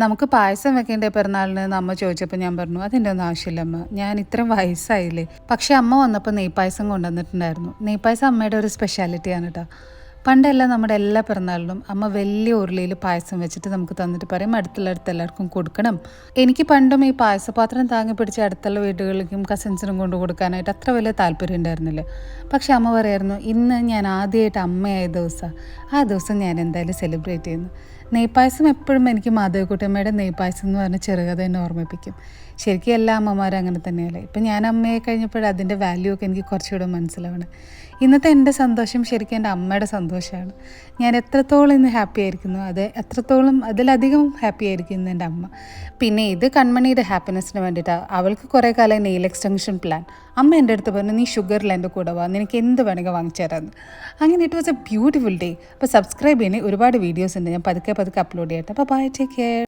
നമുക്ക് പായസം വെക്കേണ്ട പിറന്നാളിന് എന്ന് അമ്മ ചോദിച്ചപ്പോൾ ഞാൻ പറഞ്ഞു അതിൻ്റെ ഒന്നും ആവശ്യമില്ല അമ്മ, ഞാൻ ഇത്രയും വയസ്സായില്ലേ. പക്ഷെ അമ്മ വന്നപ്പോൾ നെയ്പായസം കൊണ്ടുവന്നിട്ടുണ്ടായിരുന്നു. നെയ്പായസം അമ്മയുടെ ഒരു സ്പെഷ്യാലിറ്റിയാണ് കേട്ടോ. പണ്ടെല്ലാം നമ്മുടെ എല്ലാ പിറന്നാളിനും അമ്മ വലിയ ഉരുളിയിൽ പായസം വെച്ചിട്ട് നമുക്ക് തന്നിട്ട് പറയും അടുത്തുള്ള എല്ലാവർക്കും കൊടുക്കണം. എനിക്ക് പണ്ടും ഈ പായസപാത്രം താങ്ങി പിടിച്ച് അടുത്തുള്ള വീടുകളിലേക്കും കസിൻസിനും കൊണ്ട് കൊടുക്കാനായിട്ട് അത്ര വലിയ താല്പര്യം ഉണ്ടായിരുന്നില്ല. പക്ഷെ അമ്മ പറയായിരുന്നു ഇന്ന് ഞാൻ ആദ്യമായിട്ട് അമ്മയായ ദിവസം, ആ ദിവസം ഞാൻ എന്തായാലും സെലിബ്രേറ്റ് ചെയ്യുന്നു. നെയ്പായസം എപ്പോഴും എനിക്ക് മാധവിക്കുട്ടിയമ്മയുടെ നെയ്പായസം എന്ന് പറഞ്ഞ ചെറുകഥ എന്നെ ഓർമ്മിപ്പിക്കും. ശരിക്കും എല്ലാ അമ്മമാരും അങ്ങനെ തന്നെയല്ലേ. ഇപ്പം ഞാൻ അമ്മയെ കഴിഞ്ഞപ്പോൾ അതിൻ്റെ വാല്യൂ ഒക്കെ എനിക്ക് കുറച്ചുകൂടെ മനസ്സിലാവണം. ഇന്നത്തെ എൻ്റെ സന്തോഷം ശരിക്കും എൻ്റെ അമ്മയുടെ സന്തോഷമാണ്. ഞാൻ എത്രത്തോളം ഇന്ന് ഹാപ്പി ആയിരിക്കുന്നു എത്രത്തോളം അതിലധികം ഹാപ്പി ആയിരിക്കുന്നു എൻ്റെ അമ്മ. പിന്നെ ഇത് കൺമണിയുടെ ഹാപ്പിനെസ്സിന് വേണ്ടിയിട്ടാണ്. അവൾക്ക് കുറേ കാലം നെയിൽ എക്സ്റ്റൻഷൻ പ്ലാൻ. അമ്മ എൻ്റെ അടുത്ത് പറഞ്ഞു നീ ഷുഗറിൽ എൻ്റെ കൂടെ വാ, നിനക്ക് എന്ത് വേണമെങ്കിൽ വാങ്ങിച്ചു തരാമെന്ന്. അങ്ങനെ it was A beautiful day. അപ്പോൾ സബ്സ്ക്രൈബ് ചെയ്യുന്ന ഒരുപാട് വീഡിയോസ് ഉണ്ട്, ഞാൻ പതുക്കെ അപ്ലോഡ് ചെയ്യട്ടെ. അപ്പോൾ ബൈ, ടേക്ക് കെയർ.